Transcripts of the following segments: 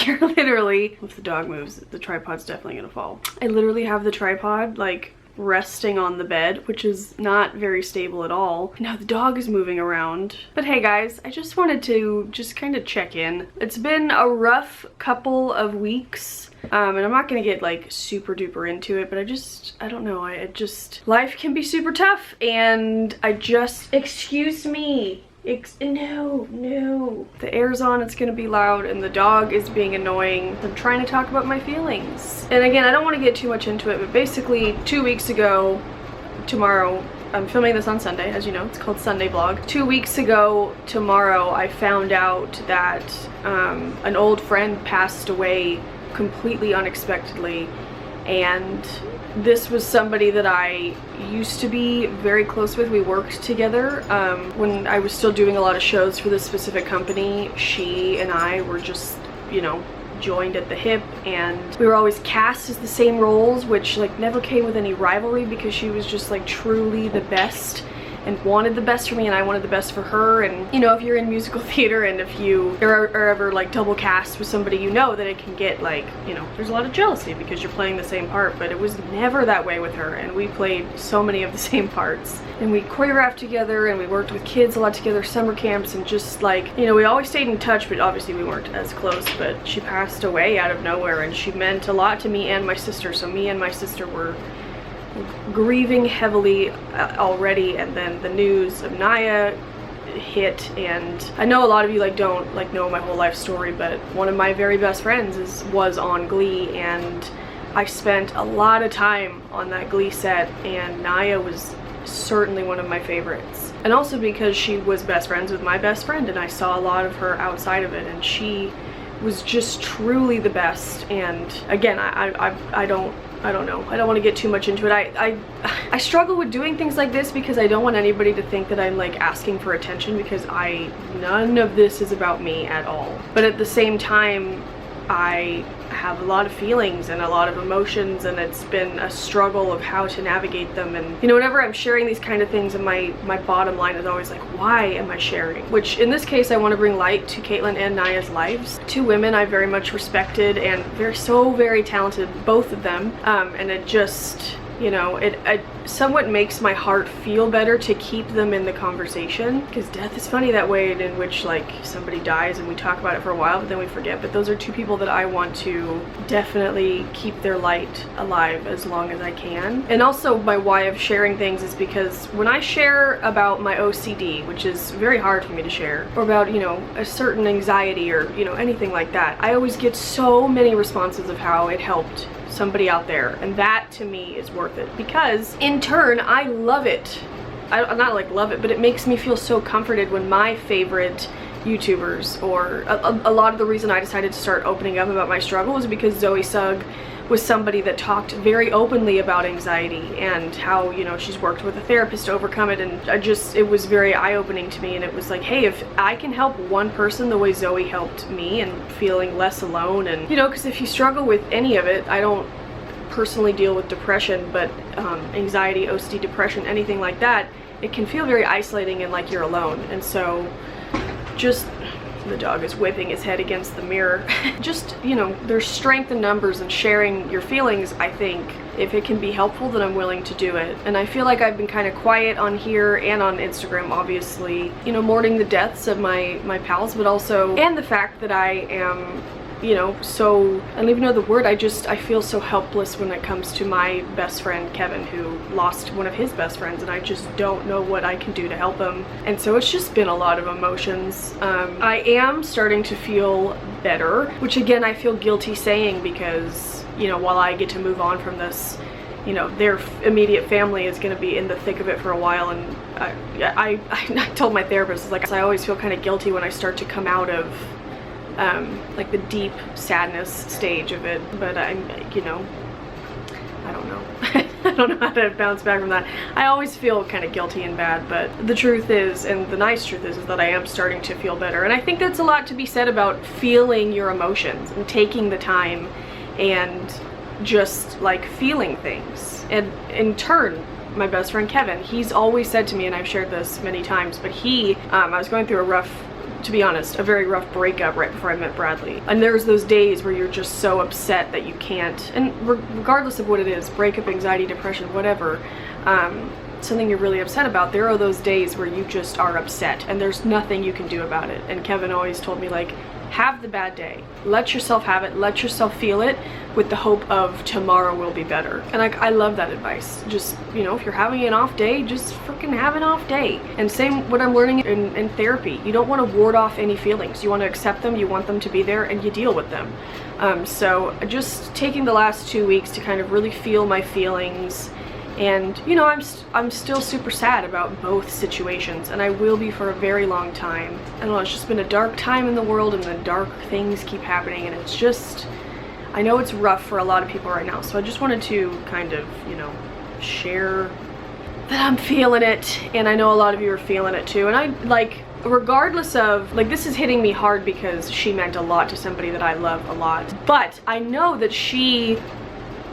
You're literally, if the dog moves, the tripod's definitely gonna fall. I literally have the tripod like resting on the bed, which is not very stable at all. Now the dog is moving around. But hey guys, I just wanted to just kind of check in. It's been a rough couple of weeks. And I'm not gonna get like super duper into it, but I don't know, life can be super tough, and excuse me. No. The air's on, it's gonna be loud, and the dog is being annoying. I'm trying to talk about my feelings. And again, I don't want to get too much into it, but basically 2 weeks ago, tomorrow, I'm filming this on Sunday, as you know, it's called Sunday Vlog. 2 weeks ago tomorrow, I found out that an old friend passed away completely unexpectedly, and this was somebody that I used to be very close with. We worked together when I was still doing a lot of shows for this specific company. She and I were just, you know, joined at the hip, and we were always cast as the same roles, which like never came with any rivalry because she was just like truly the best and wanted the best for me, and I wanted the best for her. And you know, if you're in musical theater and if you are ever like double cast with somebody, you know that it can get like, you know, there's a lot of jealousy because you're playing the same part. But it was never that way with her, and we played so many of the same parts, and we choreographed together, and we worked with kids a lot together, summer camps, and just like, you know, we always stayed in touch, but obviously we weren't as close. But she passed away out of nowhere, and she meant a lot to me and my sister. So me and my sister were grieving heavily already, and then the news of Naya hit. And I know a lot of you like don't like know my whole life story, but one of my very best friends was on Glee, and I spent a lot of time on that Glee set, and Naya was certainly one of my favorites. And also because she was best friends with my best friend, and I saw a lot of her outside of it, and she was just truly the best. And again, I don't know. I don't want to get too much into it. I struggle with doing things like this because I don't want anybody to think that I'm like asking for attention, because none of this is about me at all. But at the same time, I have a lot of feelings and a lot of emotions, and it's been a struggle of how to navigate them. And you know, whenever I'm sharing these kind of things, and my bottom line is always like, why am I sharing? Which in this case, I want to bring light to Caitlin and Naya's lives. Two women I very much respected, and they're so very talented, both of them. And it just, you know, it somewhat makes my heart feel better to keep them in the conversation, because death is funny that way, in which like somebody dies and we talk about it for a while but then we forget. But those are two people that I want to definitely keep their light alive as long as I can. And also my why of sharing things is because when I share about my OCD, which is very hard for me to share, or about, you know, a certain anxiety or, you know, anything like that, I always get so many responses of how it helped somebody out there, and that to me is worth it, because in turn I love it. I not like love it, but it makes me feel so comforted when my favorite YouTubers, or a lot of the reason I decided to start opening up about my struggle was because Zoe Sugg was somebody that talked very openly about anxiety and how, you know, she's worked with a therapist to overcome it. And it was very eye-opening to me, and it was like, hey, if I can help one person the way Zoe helped me, and feeling less alone. And you know, because if you struggle with any of it, I don't personally deal with depression, but anxiety, OCD, depression, anything like that, it can feel very isolating and like you're alone. And so just, the dog is whipping his head against the mirror. Just, you know, there's strength in numbers, and sharing your feelings, I think, if it can be helpful, then I'm willing to do it. And I feel like I've been kind of quiet on here and on Instagram, obviously, you know, mourning the deaths of my pals, but also, and the fact that I am, you know, so, I don't even know the word, I feel so helpless when it comes to my best friend Kevin, who lost one of his best friends, and I just don't know what I can do to help him. And so it's just been a lot of emotions. I am starting to feel better, which again I feel guilty saying, because, you know, while I get to move on from this, you know, their immediate family is going to be in the thick of it for a while. And I told my therapist, like, I always feel kind of guilty when I start to come out of like the deep sadness stage of it, but I'm, you know, I don't know. I don't know how to bounce back from that. I always feel kind of guilty and bad, but the truth is, and the nice truth is that I am starting to feel better. And I think that's a lot to be said about feeling your emotions and taking the time and just like feeling things. And in turn, my best friend Kevin, he's always said to me, and I've shared this many times, but I was going through a rough to be honest, a very rough breakup right before I met Bradley. And there's those days where you're just so upset that you can't, and regardless of what it is, breakup, anxiety, depression, whatever, something you're really upset about, there are those days where you just are upset and there's nothing you can do about it. And Kevin always told me, like, have the bad day, let yourself have it, let yourself feel it, with the hope of tomorrow will be better. And I love that advice. Just, you know, if you're having an off day, just freaking have an off day. And same what I'm learning in therapy, you don't want to ward off any feelings, you want to accept them, you want them to be there, and you deal with them. So just taking the last 2 weeks to kind of really feel my feelings. And, you know, I'm still super sad about both situations, and I will be for a very long time. I don't know, it's just been a dark time in the world, and then dark things keep happening, and it's just, I know it's rough for a lot of people right now, so I just wanted to kind of, you know, share that I'm feeling it, and I know a lot of you are feeling it too. And I, like, regardless of, like, this is hitting me hard because she meant a lot to somebody that I love a lot, but I know that she,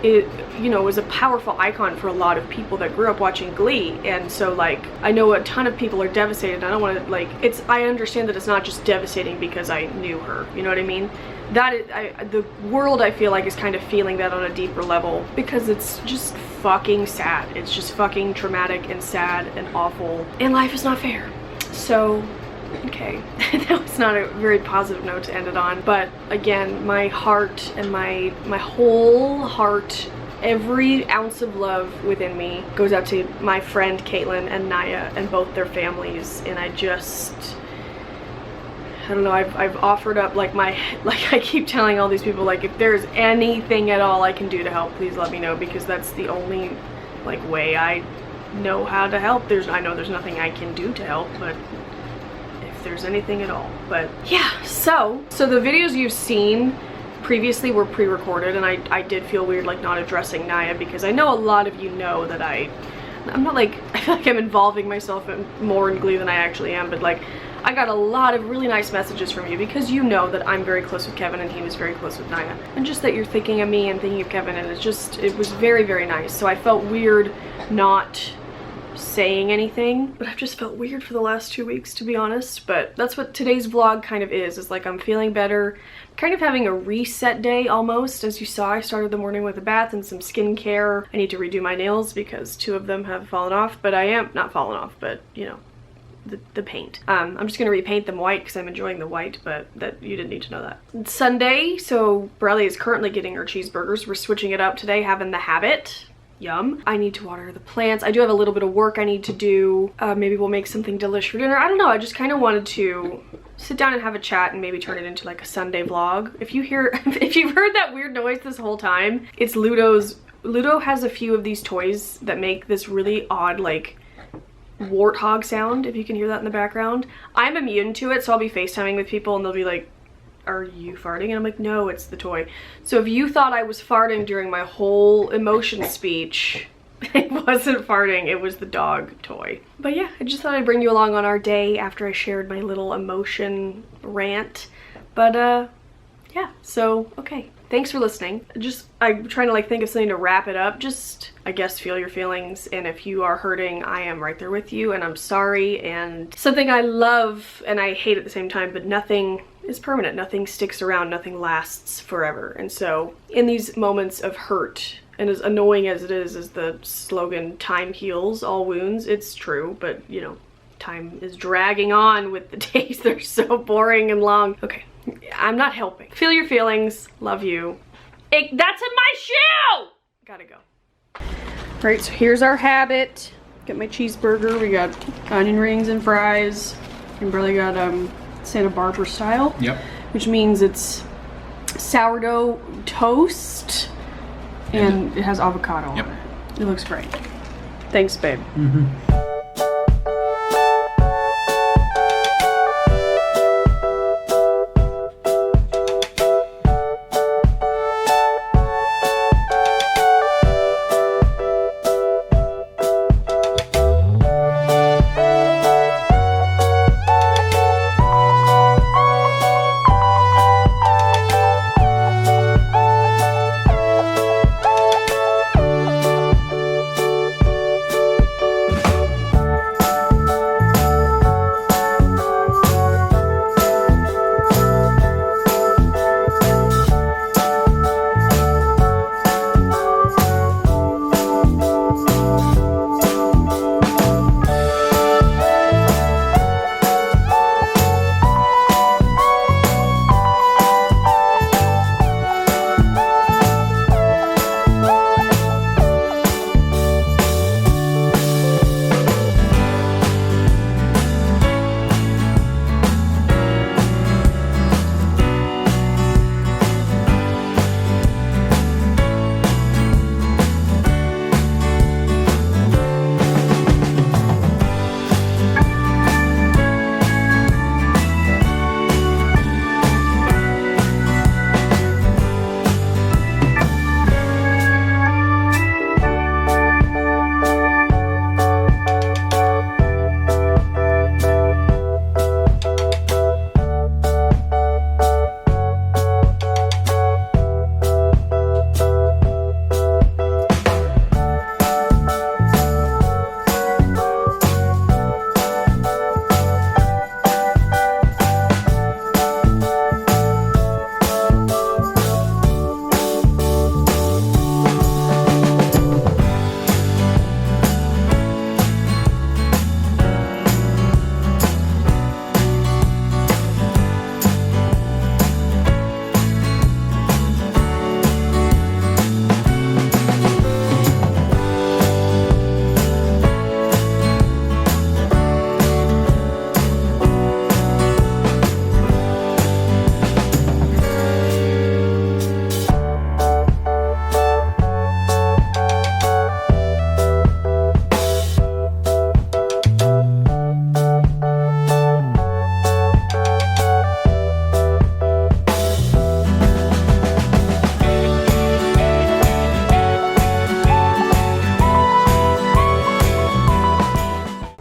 it, you know, was a powerful icon for a lot of people that grew up watching Glee. And so, like, I know a ton of people are devastated. I don't want to, like, it's, I understand that it's not just devastating because I knew her, you know what I mean? That is, the world, I feel like, is kind of feeling that on a deeper level because it's just fucking sad. It's just fucking traumatic and sad and awful, and life is not fair. So, okay, that was not a very positive note to end it on, but again, my heart and my whole heart, every ounce of love within me goes out to my friend Caitlin and Naya and both their families. And I just, I don't know, I've offered up, like, I keep telling all these people, like, if there's anything at all I can do to help, please let me know, because that's the only, like, way I know how to help. I know there's nothing I can do to help, but there's anything at all. But yeah, so the videos you've seen previously were pre-recorded, and I did feel weird, like, not addressing Naya, because I know a lot of you know that I'm not, like, I feel like I'm involving myself more in Glee than I actually am, but, like, I got a lot of really nice messages from you because you know that I'm very close with Kevin and he was very close with Naya, and just that you're thinking of me and thinking of Kevin, and it was very, very nice. So I felt weird not saying anything, but I've just felt weird for the last 2 weeks, to be honest. But that's what today's vlog kind of is like, I'm feeling better, kind of having a reset day almost. As you saw, I started the morning with a bath and some skincare. I need to redo my nails because 2 of them have fallen off, but I am not fallen off, but you know, the paint. I'm just gonna repaint them white because I'm enjoying the white, but that you didn't need to know that. It's Sunday, so Bradley is currently getting her cheeseburgers. We're switching it up today, having the habit. Yum. I need to water the plants. I do have a little bit of work I need to do. Maybe we'll make something delicious for dinner. I don't know. I just kind of wanted to sit down and have a chat and maybe turn it into, like, a Sunday vlog. If you've heard that weird noise this whole time, it's Ludo's. Ludo has a few of these toys that make this really odd, like, warthog sound, if you can hear that in the background. I'm immune to it, so I'll be FaceTiming with people and they'll be like, are you farting? And I'm like, no, it's the toy. So if you thought I was farting during my whole emotion speech, it wasn't farting, it was the dog toy. But yeah, I just thought I'd bring you along on our day after I shared my little emotion rant. But yeah, so okay, thanks for listening. I'm trying to, like, think of something to wrap it up. Just, I guess, feel your feelings, and if you are hurting, I am right there with you, and I'm sorry. And something I love and I hate at the same time, but nothing is permanent, nothing sticks around, nothing lasts forever. And so in these moments of hurt, and as annoying as it is the slogan, time heals all wounds, it's true, but you know, time is dragging on with the days. They're so boring and long. Okay, I'm not helping. Feel your feelings, love you. That's in my shoe! Gotta go. All right, so here's our habit. Got my cheeseburger, we got onion rings and fries, and Burley got Santa Barbara style. Yep. Which means it's sourdough toast and it has avocado on it. It looks great. Thanks, babe.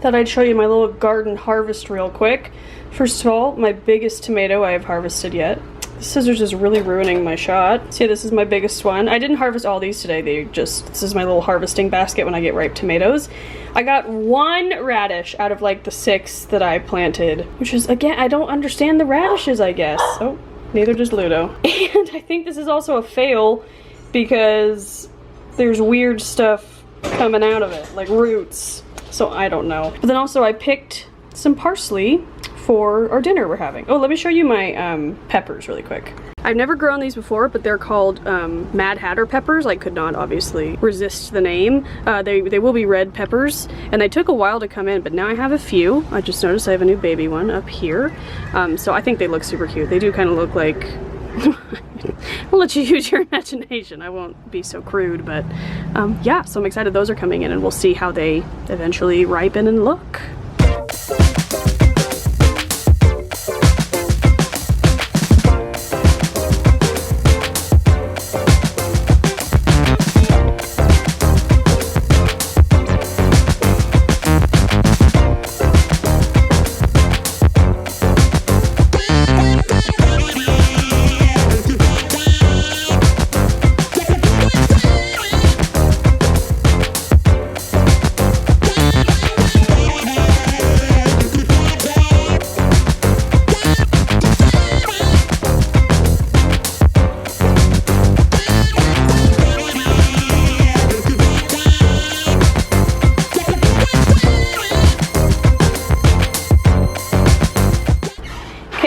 Thought I'd show you my little garden harvest real quick. First of all, my biggest tomato I have harvested yet. The scissors is really ruining my shot. See, this is my biggest one. I didn't harvest all these today. This is my little harvesting basket when I get ripe tomatoes. I got 1 radish out of like the 6 that I planted, which is, again, I don't understand the radishes, I guess. Oh, neither does Ludo. And I think this is also a fail because there's weird stuff coming out of it, like roots. So I don't know. But then also I picked some parsley for our dinner we're having. Oh, let me show you my peppers really quick. I've never grown these before, but they're called Mad Hatter peppers. I could not obviously resist the name. They will be red peppers, and they took a while to come in, but now I have a few. I just noticed I have a new baby one up here. So I think they look super cute. They do kind of look like I'll let you use your imagination. I won't be so crude, but yeah, so I'm excited those are coming in, and we'll see how they eventually ripen and look.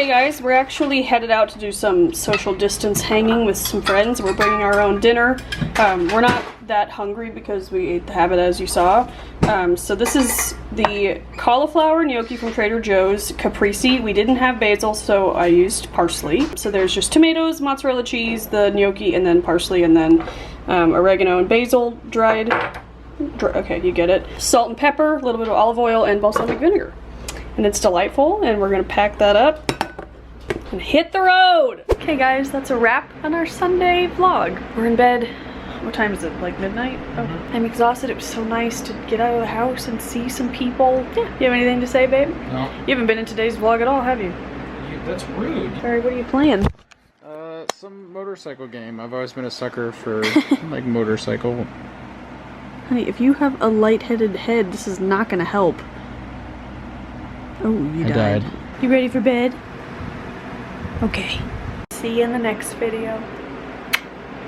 Guys, we're actually headed out to do some social distance hanging with some friends. We're bringing our own dinner. We're not that hungry because we ate the habit, as you saw. So this is the cauliflower gnocchi from Trader Joe's caprese. We didn't have basil, so I used parsley. So there's just tomatoes, mozzarella cheese, the gnocchi, and then parsley, and then oregano and basil dried. Okay, you get it. Salt and pepper, a little bit of olive oil, and balsamic vinegar. And it's delightful, and we're gonna pack that up and hit the road. Okay guys, that's a wrap on our Sunday vlog. We're in bed. What time is it? Like midnight? Oh, I'm exhausted. It was so nice to get out of the house and see some people. Yeah. You have anything to say, babe? No. You haven't been in today's vlog at all, have you? That's rude. Sorry, what are you playing? Some motorcycle game. I've always been a sucker for like motorcycle. Honey, if you have a lightheaded head, this is not gonna help. Oh, you died. You ready for bed? Okay. See you in the next video.